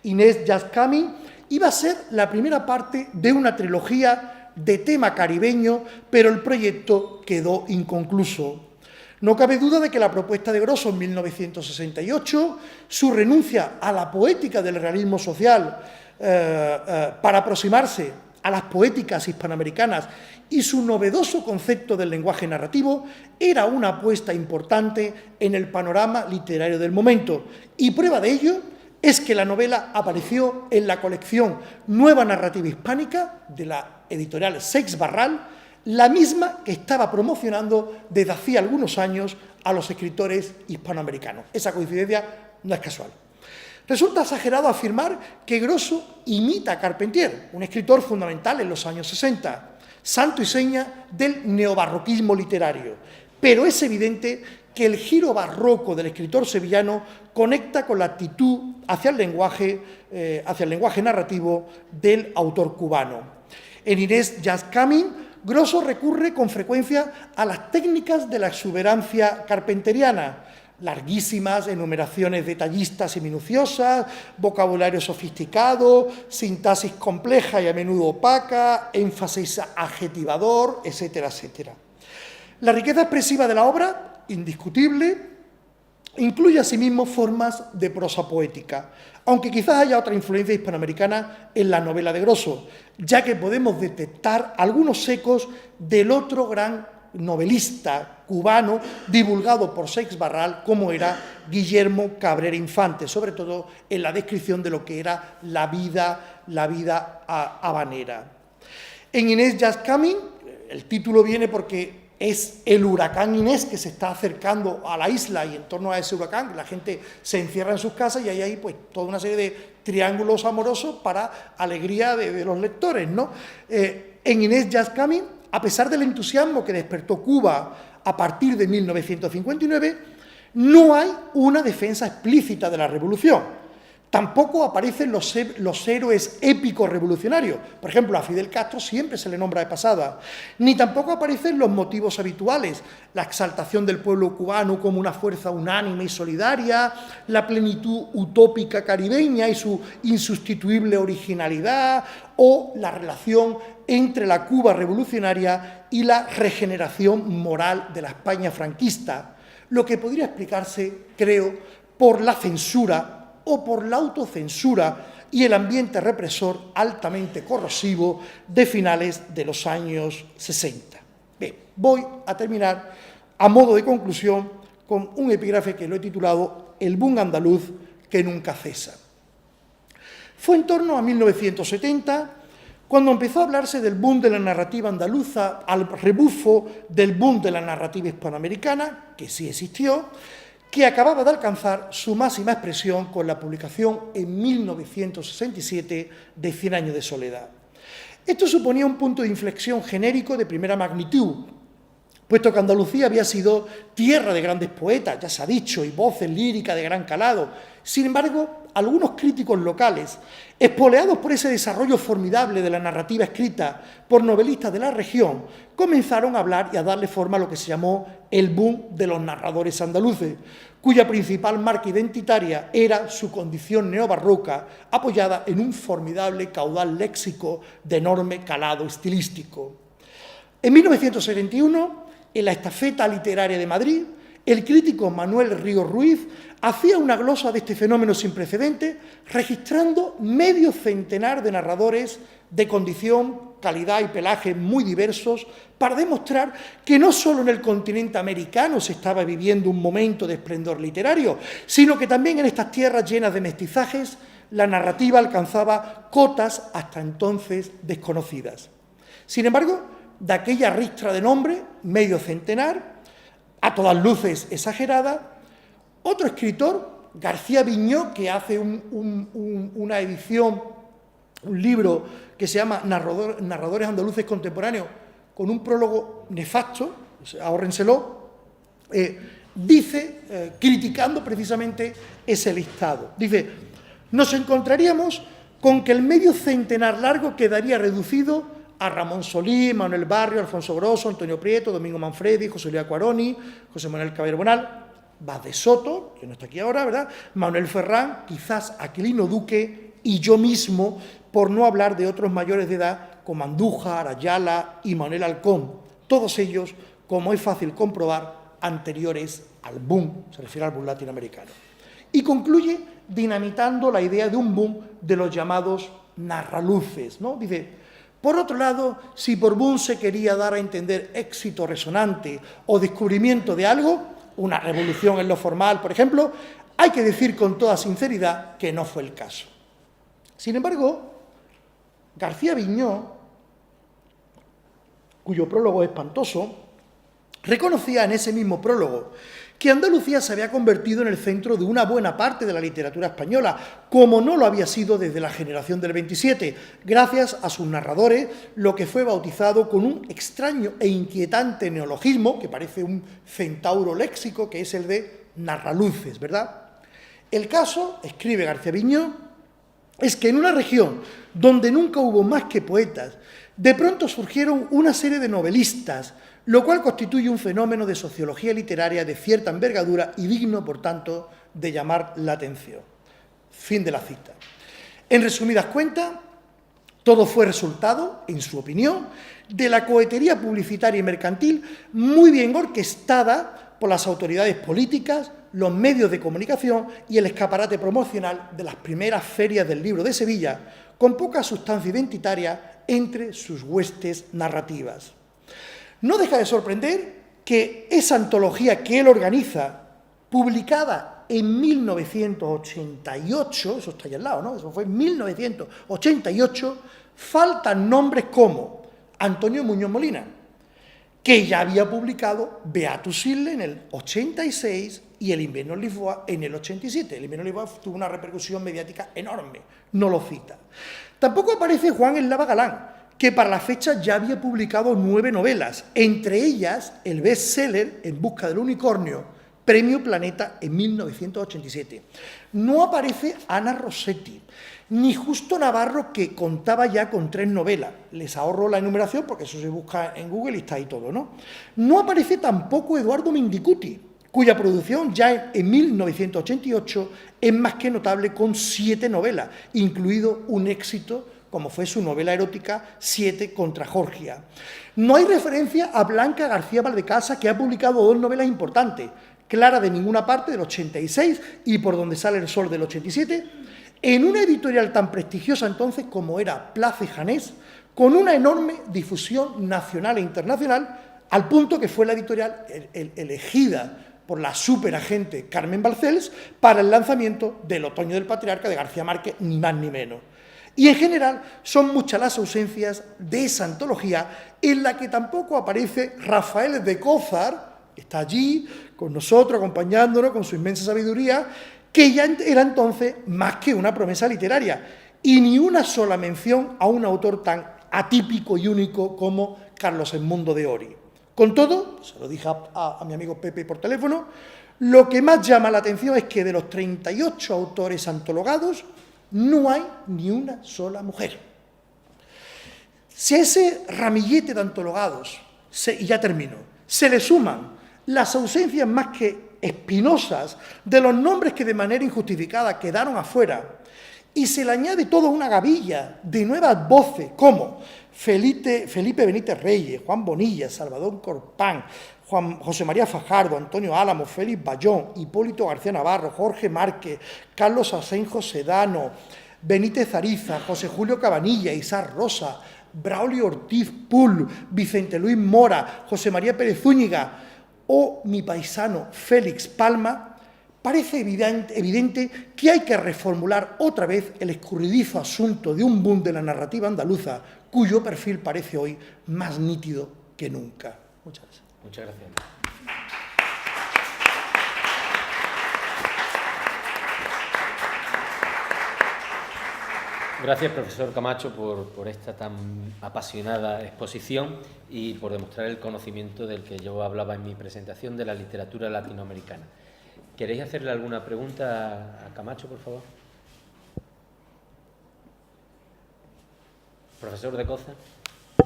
Inés Just Coming iba a ser la primera parte de una trilogía de tema caribeño, pero el proyecto quedó inconcluso. No cabe duda de que la propuesta de Grosso en 1968, su renuncia a la poética del realismo social para aproximarse a las poéticas hispanoamericanas y su novedoso concepto del lenguaje narrativo, era una apuesta importante en el panorama literario del momento. Y prueba de ello es que la novela apareció en la colección Nueva Narrativa Hispánica de la editorial Seix Barral, la misma que estaba promocionando desde hacía algunos años a los escritores hispanoamericanos. Esa coincidencia no es casual. Resulta exagerado afirmar que Grosso imita a Carpentier, un escritor fundamental en los años 60, santo y seña del neobarroquismo literario, pero es evidente que el giro barroco del escritor sevillano conecta con la actitud hacia el lenguaje narrativo del autor cubano. En Inés Just Coming, Grosso recurre con frecuencia a las técnicas de la exuberancia carpenteriana, larguísimas enumeraciones detallistas y minuciosas, vocabulario sofisticado, sintaxis compleja y a menudo opaca, énfasis adjetivador, etcétera, etcétera. La riqueza expresiva de la obra, indiscutible, incluye asimismo formas de prosa poética, aunque quizás haya otra influencia hispanoamericana en la novela de Grosso, ya que podemos detectar algunos ecos del otro gran novelista cubano divulgado por Seix Barral, como era Guillermo Cabrera Infante, sobre todo en la descripción de lo que era la vida habanera. En Inés Just Coming, el título viene porque es el huracán Inés que se está acercando a la isla y en torno a ese huracán la gente se encierra en sus casas y hay ahí pues toda una serie de triángulos amorosos para alegría de los lectores, ¿no? En Inés Just Coming, a pesar del entusiasmo que despertó Cuba a partir de 1959, no hay una defensa explícita de la revolución. Tampoco aparecen los héroes épicos revolucionarios. Por ejemplo, a Fidel Castro siempre se le nombra de pasada. Ni tampoco aparecen los motivos habituales, la exaltación del pueblo cubano como una fuerza unánime y solidaria, la plenitud utópica caribeña y su insustituible originalidad, o la relación entre la Cuba revolucionaria y la regeneración moral de la España franquista, lo que podría explicarse, creo, por la censura o por la autocensura y el ambiente represor altamente corrosivo de finales de los años 60. Bien, voy a terminar a modo de conclusión con un epígrafe que lo he titulado El boom andaluz que nunca cesa. Fue en torno a 1970 cuando empezó a hablarse del boom de la narrativa andaluza al rebufo del boom de la narrativa hispanoamericana, que sí existió, que acababa de alcanzar su máxima expresión con la publicación en 1967 de 100 años de soledad. Esto suponía un punto de inflexión genérico de primera magnitud, puesto que Andalucía había sido tierra de grandes poetas, ya se ha dicho, y voces líricas de gran calado. Sin embargo, algunos críticos locales, espoleados por ese desarrollo formidable de la narrativa escrita por novelistas de la región, comenzaron a hablar y a darle forma a lo que se llamó el boom de los narradores andaluces, cuya principal marca identitaria era su condición neobarroca, apoyada en un formidable caudal léxico de enorme calado estilístico. En 1971, en la Estafeta Literaria de Madrid, el crítico Manuel Ríos Ruiz hacía una glosa de este fenómeno sin precedentes, registrando medio centenar de narradores de condición, calidad y pelaje muy diversos, para demostrar que no solo en el continente americano se estaba viviendo un momento de esplendor literario, sino que también en estas tierras llenas de mestizajes la narrativa alcanzaba cotas hasta entonces desconocidas. Sin embargo, de aquella ristra de nombre, medio centenar, a todas luces exagerada, otro escritor, García Viñó, que hace una edición, un libro que se llama Narradores andaluces contemporáneos, con un prólogo nefasto, ahórrenselo, dice, criticando precisamente ese listado, dice: nos encontraríamos con que el medio centenar largo quedaría reducido a Ramón Solís, Manuel Barrio, Alfonso Grosso, Antonio Prieto, Domingo Manfredi, José Luis Cuaroni, José Manuel Caballero Bonal, Vaz de Soto, que no está aquí ahora, ¿verdad?, Manuel Ferrán, quizás Aquilino Duque y yo mismo, por no hablar de otros mayores de edad como Andújar, Ayala y Manuel Halcón, todos ellos, como es fácil comprobar, anteriores al boom, se refiere al boom latinoamericano. Y concluye dinamitando la idea de un boom de los llamados narraluces, ¿no? Dice: por otro lado, si por boom se quería dar a entender éxito resonante o descubrimiento de algo, una revolución en lo formal, por ejemplo, hay que decir con toda sinceridad que no fue el caso. Sin embargo, García Viñó, cuyo prólogo es espantoso, reconocía en ese mismo prólogo que Andalucía se había convertido en el centro de una buena parte de la literatura española, como no lo había sido desde la generación del 27, gracias a sus narradores, lo que fue bautizado con un extraño e inquietante neologismo, que parece un centauro léxico, que es el de narraluces, ¿verdad? El caso, escribe García Viñó, es que en una región donde nunca hubo más que poetas, de pronto surgieron una serie de novelistas, lo cual constituye un fenómeno de sociología literaria de cierta envergadura y digno, por tanto, de llamar la atención. Fin de la cita. En resumidas cuentas, todo fue resultado, en su opinión, de la cohetería publicitaria y mercantil muy bien orquestada por las autoridades políticas, los medios de comunicación y el escaparate promocional de las primeras ferias del libro de Sevilla, con poca sustancia identitaria entre sus huestes narrativas. No deja de sorprender que esa antología que él organiza, publicada en 1988, eso está ahí al lado, ¿no?, eso fue en 1988, faltan nombres como Antonio Muñoz Molina, que ya había publicado Beatus Isle en el 86 y El invierno en Lisboa en el 87. El invierno en Lisboa tuvo una repercusión mediática enorme, no lo cita. Tampoco aparece Juan Eslava Galán, que para la fecha ya había publicado 9 novelas, entre ellas el bestseller En busca del unicornio, Premio Planeta en 1987. No aparece Ana Rossetti, ni Justo Navarro, que contaba ya con 3 novelas. Les ahorro la enumeración porque eso se busca en Google y está ahí todo, ¿no? No aparece tampoco Eduardo Mendicuti, cuya producción ya en 1988 es más que notable con 7 novelas, incluido un éxito como fue su novela erótica 7 contra Georgia. No hay referencia a Blanca García Valdecasa, que ha publicado 2 novelas importantes, Clara de ninguna parte del 86 y Por donde sale el sol del 87, en una editorial tan prestigiosa entonces como era Place Janés, con una enorme difusión nacional e internacional, al punto que fue la editorial elegida por la superagente Carmen Balcells para el lanzamiento del Otoño del Patriarca de García Márquez, ni más ni menos. Y en general son muchas las ausencias de esa antología, en la que tampoco aparece Rafael de Cózar, que está allí con nosotros, acompañándonos con su inmensa sabiduría, que ya era entonces más que una promesa literaria, y ni una sola mención a un autor tan atípico y único como Carlos Edmundo de Ory. Con todo, se lo dije a mi amigo Pepe por teléfono, lo que más llama la atención es que de los 38 autores antologados no hay ni una sola mujer. Si a ese ramillete de antologados, y ya termino, se le suman las ausencias más que espinosas de los nombres que de manera injustificada quedaron afuera, y se le añade toda una gavilla de nuevas voces como Felipe Benítez Reyes, Juan Bonilla, Salvador Corpán, José María Fajardo, Antonio Álamo, Félix Bayón, Hipólito García Navarro, Jorge Márquez, Carlos Asenjo Sedano, Benítez Ariza, José Julio Cabanilla, Isaac Rosa, Braulio Ortiz Pull, Vicente Luis Mora, José María Pérez Zúñiga o mi paisano Félix Palma, parece evidente que hay que reformular otra vez el escurridizo asunto de un boom de la narrativa andaluza, cuyo perfil parece hoy más nítido que nunca. Muchas gracias. Muchas gracias. Gracias, profesor Camacho, por esta tan apasionada exposición y por demostrar el conocimiento del que yo hablaba en mi presentación de la literatura latinoamericana. ¿Queréis hacerle alguna pregunta a Camacho, por favor? Profesor de Coza.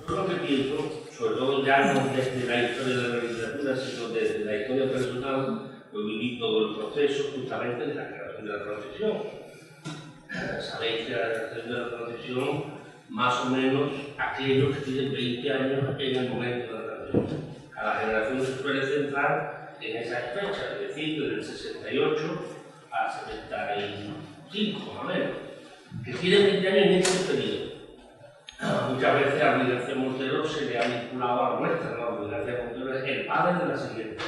Yo lo que pienso, sobre todo ya no desde la historia de la literatura, sino desde la historia personal, yo viví todo el proceso justamente de la creación de la transición. Sabéis que la creación de la transición, más o menos, aquellos que tienen 20 años en el momento de la transición. Cada generación se suele centrar en esas fechas, es decir, desde el 68 a 75, más o menos, que tienen 20 años en ese periodo. Muchas veces a Miguel García Montero se le ha vinculado a la nuestra, ¿no? Miguel García Montero es el padre de la siguiente.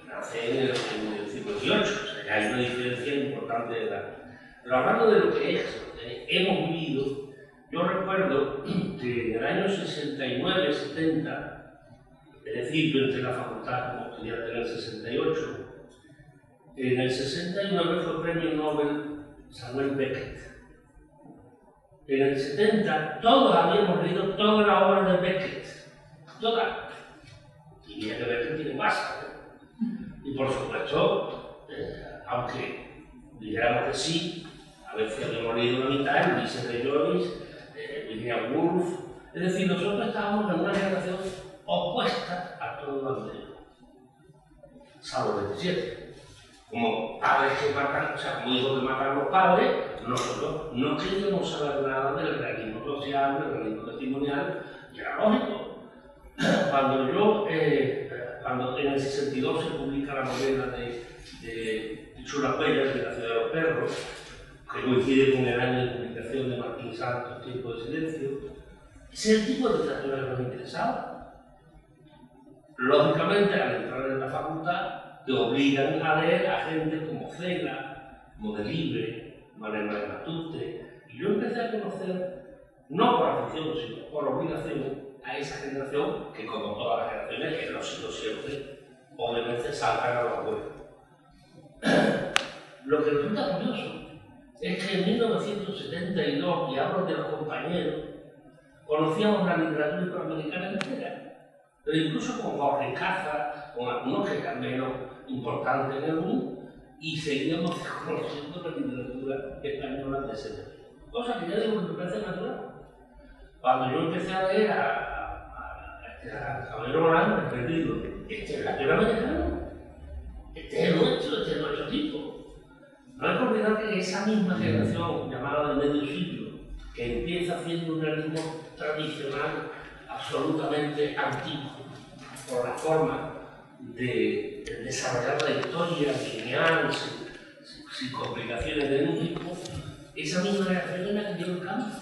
Nace en el siglo XVIII, o sea, ya hay una diferencia importante de edad. Pero hablando de lo que hemos vivido, yo recuerdo que en el año 69-70, es decir, yo entré en la facultad como estudiante en el 68, en el 69 fue premio Nobel Samuel Beckett. En el 70 todos habíamos leído toda la obra de Beckett, toda. Y mira que Beckett tiene más. Y por supuesto, aunque dijéramos que sí, a veces habíamos leído la mitad, Ulises de Joyce, Virginia Woolf. Es decir, nosotros estábamos en una generación opuesta a todo lo anterior, salvo el 27. Como padres que matan, o sea, como hijos que matan a los padres, nosotros no queríamos saber nada del realismo social, del realismo testimonial, y era lógico. Cuando en el 62 se publica la novela de Chula Cuellar, de La ciudad de los perros, que coincide con el año de publicación de Martín Santos, Tiempo de silencio, ese es el tipo de literatura que nos interesaba. Lógicamente, al entrar en la facultad, te obligan a leer a gente como Cela, como Delibes, Manuel Matute. Y yo empecé a conocer, no por afición, sino por obligación, a esa generación que, como todas las generaciones, en los siglos siempre, obviamente saltan a los abuelos. Lo que resulta curioso es que en 1972, y hablo de los compañeros, conocíamos la literatura hispanoamericana entera, pero incluso con Jorge Caza, con algunos que eran menos importantes en el mundo, y seguíamos conociendo la literatura española de ese periodo. Cosa que ya digo que me parece natural. Cuando yo empecé a leer a Caballero Morán, me digo, este es latinoamericano, este es nuestro tipo. No hay que olvidar que esa misma generación llamada de medio siglo, que empieza haciendo un realismo tradicional absolutamente antiguo, por la forma de desarrollar la historia lineal, sin complicaciones de ningún tipo, esa misma generación es la que dio el cambio.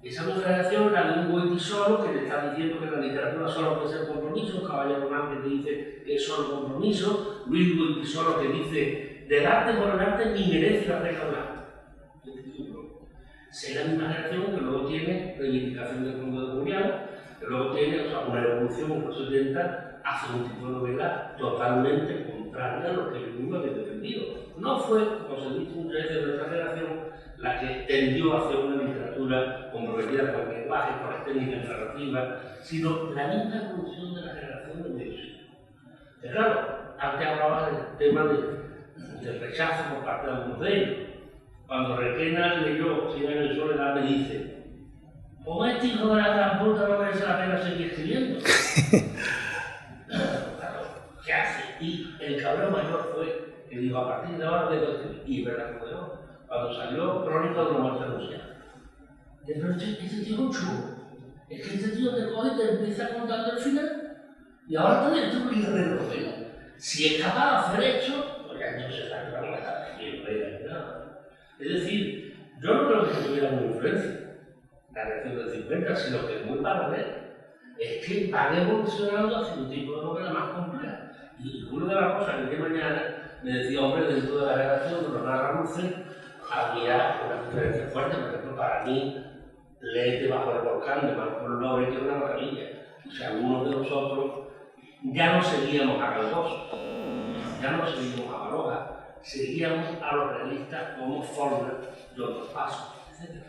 Esa misma generación era de un Goytisolo que le está diciendo que la literatura solo puede ser compromiso, un Caballero Morán que te dice que es solo compromiso, Luis Goytisolo que dice del arte por el arte ni merece la regla blanca. Es la misma generación que luego tiene reivindicación del mundo de Julián, que luego tiene una evolución en los 70 hacia un tipo de novela totalmente contraria a lo que yo mismo había defendido. No fue, como se ha dicho muchas veces de nuestra generación, la que tendió hacia una literatura comprometida con el lenguaje, con las técnicas narrativas, sino la misma evolución de la generación Pero claro, antes hablaba del tema del rechazo por parte de algunos de ellos. Cuando Requena leyó 100 años de soledad, me dice: "Con este hijo de la gran puta no merece la pena seguir escribiendo". Claro, ¿qué hace? Y el cabrón mayor fue que dijo: "A partir de ahora dejo de escribir". Y es verdad que lo dejó. Cuando salió Crónica de una muerte anunciada. Pero este tío es un chulo. Es que este tío te coge y te empieza a contar el final. Y ahora está dentro de un libro de novela. Si es capaz de hacer esto, pues ya entonces está claro que está escribiendo nada. Es decir, yo no creo que tuviera una influencia la reacción del 50, sino que es muy paralela. Es que van evolucionando hacia un tipo de novela más compleja. Y una de las cosas que mañana me decía: hombre, dentro de la relación de los narradores había una diferencia fuerte. Por ejemplo, para mí, Léete bajo el volcán de Marcos Lore, que es una maravilla. O sea, algunos de nosotros ya no seguíamos a Galdós, ya no seguíamos a Baroja, seguíamos a los realistas como Faulkner y otros pasos, etc.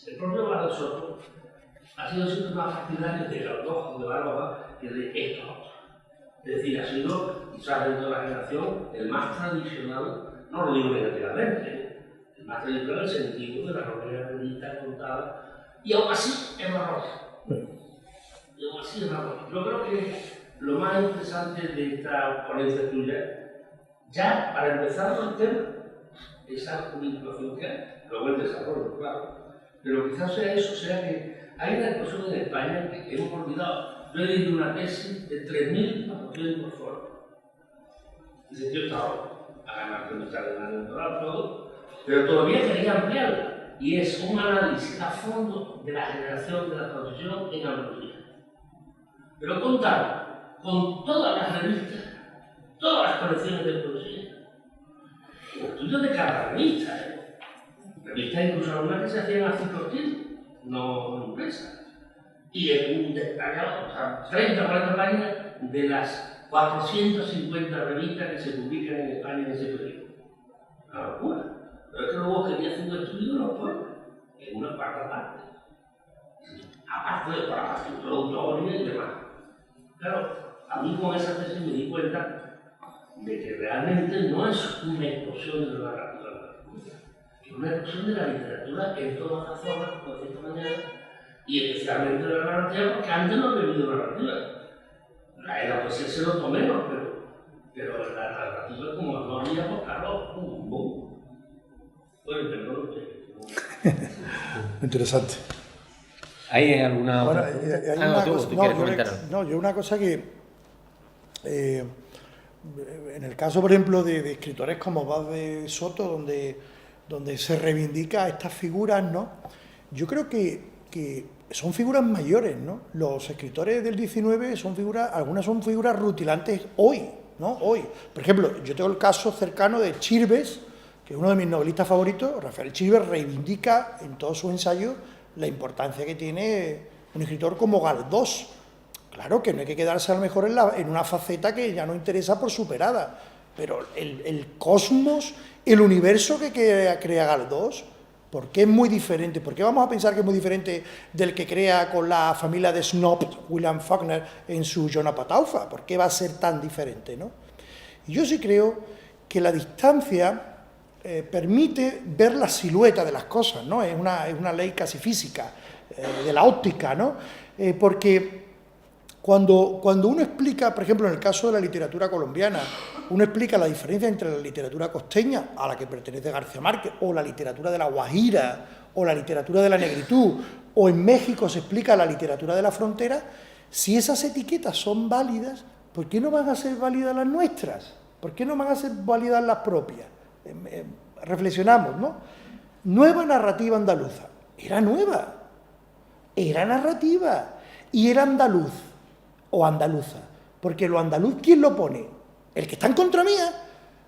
El propio Valdo Soto ha sido siempre más partidario de Galdós o de Baroja que de estos otros. Es decir, ha sido, quizás dentro de la generación, el más tradicional, no lo digo negativamente, el más tradicional en el sentido de la novela realista contada, y aún así es barroca. Y aún así es barroca. Yo creo que lo más interesante de esta ponencia tuya, ya para empezar con el tema, esa vinculación que hay, luego el desarrollo, claro. Pero quizás sea eso, sea que hay una explosión en España que hemos olvidado. Yo he leído una tesis de 3.400 por foro. Ese tío está ahora, a ganar que no está ganando todo, pero todavía quería ampliarla. Y es un análisis a fondo de la generación de la transición en Andalucía. Pero contar con todas las revistas, todas las colecciones de poesía, estudios de cada revista, revistas incluso algunas que se hacían a ciclotil, no impresas. Y en un detallado, o sea, 30 o 40 páginas de las 450 revistas que se publican en España en ese periodo. Una locura. Pero es que luego quería hacer un estudio de los pueblos, en una cuarta parte. Aparte de para la introductoria y demás. Claro, a mí con esa tesis me di cuenta de que realmente no es una explosión de la narrativa, es una explosión de la literatura en todas las formas, como decía esta mañana, y especialmente de la narrativa, porque antes no había habido narrativa. La poesía se notó menos, pero la narrativa, como no había, pues claro, boom. Bueno, perdón. Interesante. ¿Hay alguna Bueno, otra? hay una cosa, quieres comentar? yo una cosa que en el caso, por ejemplo, de escritores como Valdo Soto, donde se reivindica a estas figuras, ¿no? Yo creo que son figuras mayores, ¿no? Los escritores del 19 son figuras, algunas son figuras rutilantes hoy, ¿no? Hoy. Por ejemplo, yo tengo el caso cercano de Chirves, que es uno de mis novelistas favoritos. Rafael Chirves reivindica en todos sus ensayos la importancia que tiene un escritor como Galdós. Claro que no hay que quedarse a lo mejor en una faceta que ya no interesa por superada, pero el cosmos, el universo que crea Galdós, ¿por qué es muy diferente? ¿Por qué vamos a pensar que es muy diferente del que crea con la familia de Snob, William Faulkner, en su Jonapataufa? ¿Por qué va a ser tan diferente, ¿no? Y yo sí creo que la distancia permite ver la silueta de las cosas, ¿no? Es una ley casi física, de la óptica, ¿no? Porque cuando uno explica, por ejemplo, en el caso de la literatura colombiana, uno explica la diferencia entre la literatura costeña, a la que pertenece García Márquez, o la literatura de la Guajira, o la literatura de la negritud, o en México se explica la literatura de la frontera. Si esas etiquetas son válidas, ¿por qué no van a ser válidas las nuestras? ¿Por qué no van a ser válidas las propias? Reflexionamos, ¿no? Nueva narrativa andaluza. Era nueva, era narrativa, y era andaluz o andaluza. Porque lo andaluz, ¿quién lo pone? El que está en contra mía.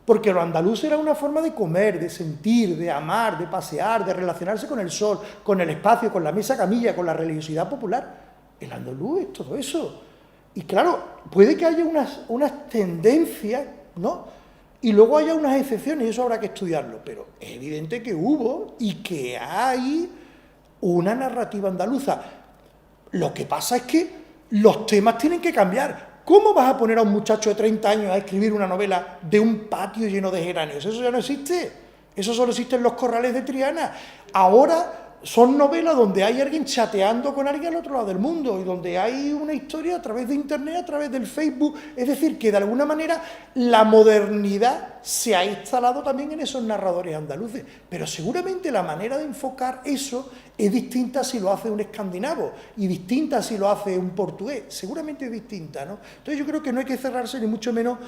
Porque lo andaluz era una forma de comer, de sentir, de amar, de pasear, de relacionarse con el sol, con el espacio, con la mesa camilla, con la religiosidad popular. El andaluz es todo eso. Y claro, puede que haya unas tendencias, ¿no? Y luego haya unas excepciones, y eso habrá que estudiarlo, pero es evidente que hubo y que hay una narrativa andaluza. Lo que pasa es que los temas tienen que cambiar. ¿cómo vas a poner a un muchacho de 30 años a escribir una novela de un patio lleno de geranios? Eso ya no existe. Eso solo existe en los corrales de Triana. Ahora son novelas donde hay alguien chateando con alguien al otro lado del mundo y donde hay una historia a través de Internet, a través del Facebook. Es decir, que de alguna manera la modernidad se ha instalado también en esos narradores andaluces. Pero seguramente la manera de enfocar eso es distinta si lo hace un escandinavo y distinta si lo hace un portugués. Seguramente es distinta, ¿no? Entonces yo creo que no hay que cerrarse ni mucho menos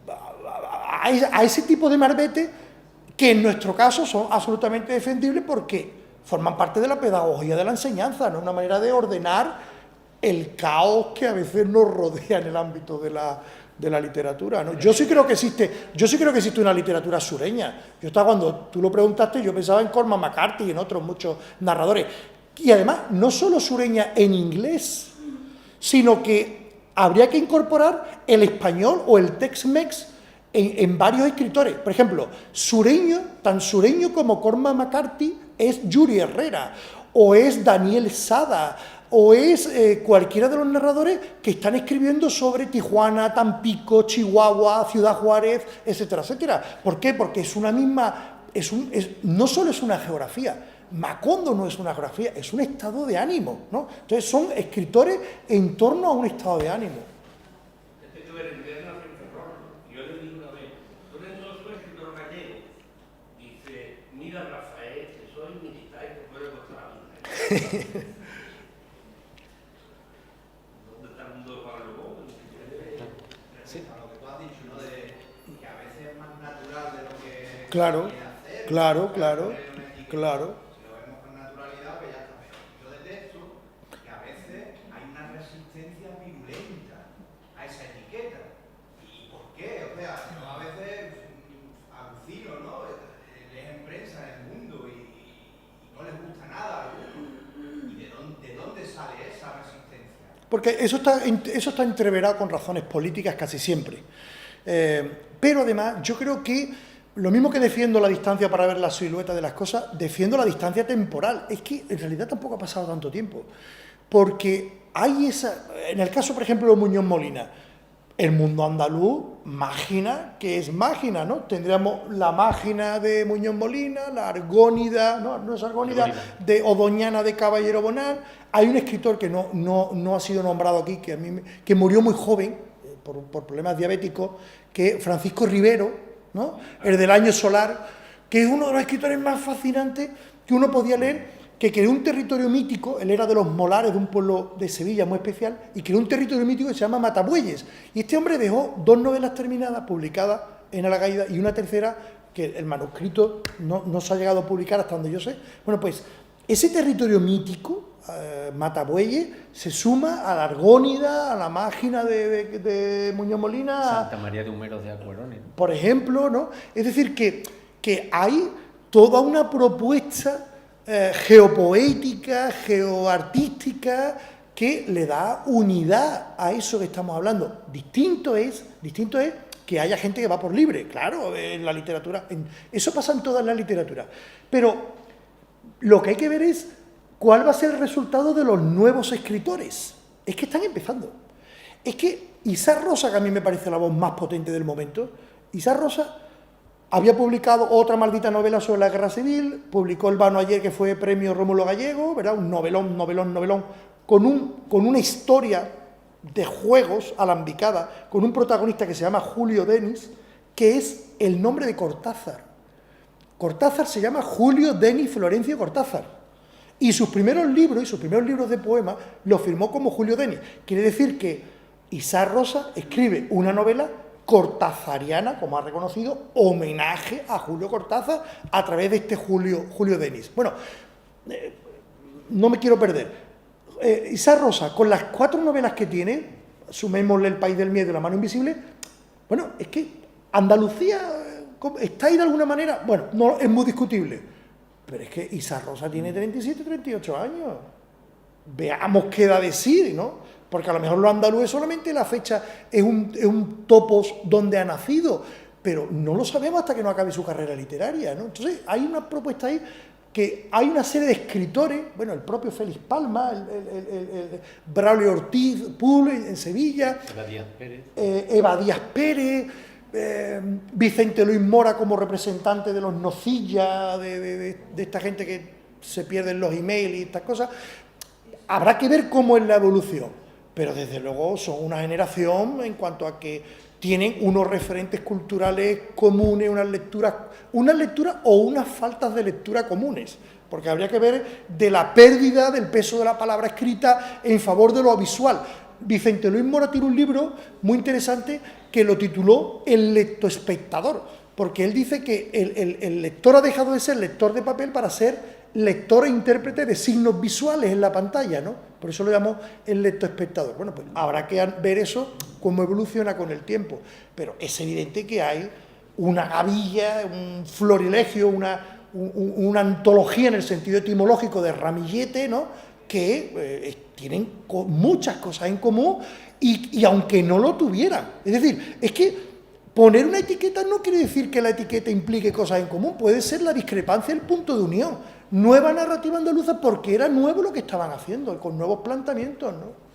a ese tipo de marbete que en nuestro caso son absolutamente defendibles porque forman parte de la pedagogía de la enseñanza, ¿no? Una manera de ordenar el caos que a veces nos rodea en el ámbito de la literatura, ¿no? Yo sí creo que existe una literatura sureña. Cuando tú lo preguntaste, yo pensaba en Cormac McCarthy y en otros muchos narradores. Y además, no solo sureña en inglés, sino que habría que incorporar el español o el Tex-Mex en varios escritores. Por ejemplo, tan sureño como Cormac McCarthy es Yuri Herrera, o es Daniel Sada, o es cualquiera de los narradores que están escribiendo sobre Tijuana, Tampico, Chihuahua, Ciudad Juárez, etcétera, etcétera. ¿Por qué? Porque es una misma, no solo es una geografía, Macondo no es una geografía, es un estado de ánimo, ¿no? Entonces son escritores en torno a un estado de ánimo. ¿Dónde está el mundo de Pablo Gómez? Sí. A lo que tú has dicho, ¿no? De que a veces es más natural de lo que Claro, hacer, claro. Si lo vemos con naturalidad, pues ya está. Pero yo detesto que a veces hay una resistencia virulenta a esa etiqueta. ¿Y por qué? O sea, yo a veces alucino, ¿no? Lees en prensa en el mundo y no les gusta nada. ¿De dónde sale esa resistencia? Porque eso está entreverado con razones políticas casi siempre. Pero además, yo creo que lo mismo que defiendo la distancia para ver la silueta de las cosas, defiendo la distancia temporal. Es que en realidad tampoco ha pasado tanto tiempo. Porque hay en el caso, por ejemplo, de Muñoz Molina, el mundo andaluz, mágina, que es mágina, ¿no? Tendríamos la mágina de Muñoz Molina, la Argónida, no es Argónida, de Odoñana de Caballero Bonal. Hay un escritor que no ha sido nombrado aquí, que murió muy joven, por problemas diabéticos, que es Francisco Rivero, ¿no? El del Año Solar, que es uno de los escritores más fascinantes que uno podía leer, que creó un territorio mítico. Él era de los Molares, de un pueblo de Sevilla muy especial, y creó un territorio mítico que se llama Matabueyes. Y este hombre dejó 2 novelas terminadas, publicadas en Alagaida, y una tercera, que el manuscrito no se ha llegado a publicar hasta donde yo sé. Bueno, pues ese territorio mítico, Matabueyes, se suma a la Argónida, a la mágina de Muñoz Molina, Santa María de Humeros de Acuarones, ¿no? Por ejemplo, ¿no? Es decir, que hay toda una propuesta geopoética, geoartística, que le da unidad a eso que estamos hablando. Distinto es que haya gente que va por libre, claro, en la literatura, eso pasa en toda la literatura. Pero lo que hay que ver es cuál va a ser el resultado de los nuevos escritores. Es que están empezando. Es que Isaac Rosa, que a mí me parece la voz más potente del momento, Isaac Rosa había publicado otra maldita novela sobre la Guerra Civil, publicó El Vano ayer, que fue premio Rómulo Gallego, ¿verdad? Un novelón, con una historia de juegos alambicada, con un protagonista que se llama Julio Denis, que es el nombre de Cortázar. Cortázar se llama Julio Denis Florencio Cortázar. Y sus primeros libros de poemas los firmó como Julio Denis. Quiere decir que Isaac Rosa escribe una novela cortázariana, como ha reconocido, homenaje a Julio Cortázar a través de este Julio Denis. Bueno, no me quiero perder. Isaac Rosa, con las 4 novelas que tiene, sumémosle El País del Miedo y La Mano Invisible, bueno, es que Andalucía está ahí de alguna manera, bueno, no es muy discutible, pero es que Isaac Rosa tiene 37, 38 años. Veamos qué da de sí, ¿no? Porque a lo mejor los andalúes solamente la fecha es un topos donde ha nacido, pero no lo sabemos hasta que no acabe su carrera literaria, ¿no? Entonces hay una propuesta ahí que hay una serie de escritores, bueno, el propio Félix Palma, el Braulio Ortiz Pool en Sevilla, Eva Díaz Pérez, Vicente Luis Mora como representante de los nocilla, de esta gente que se pierden los emails y estas cosas. Habrá que ver cómo es la evolución, pero desde luego son una generación en cuanto a que tienen unos referentes culturales comunes, unas lecturas o unas faltas de lectura comunes, porque habría que ver de la pérdida del peso de la palabra escrita en favor de lo visual. Vicente Luis Mora tiene un libro muy interesante que lo tituló El lectoespectador, porque él dice que el lector ha dejado de ser lector de papel para ser lector e intérprete de signos visuales en la pantalla, ¿no? Por eso lo llamo el lectoespectador. Bueno, pues habrá que ver eso, cómo evoluciona con el tiempo, pero es evidente que hay una gavilla, un florilegio, una antología en el sentido etimológico de ramillete, ¿no?, que tienen muchas cosas en común y aunque no lo tuvieran. Es decir, es que poner una etiqueta no quiere decir que la etiqueta implique cosas en común, puede ser la discrepancia, el punto de unión. Nueva narrativa andaluza porque era nuevo lo que estaban haciendo, con nuevos planteamientos, ¿no?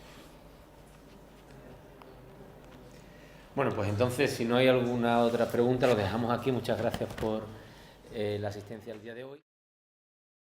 Bueno, pues entonces, si no hay alguna otra pregunta, lo dejamos aquí. Muchas gracias por la asistencia al día de hoy.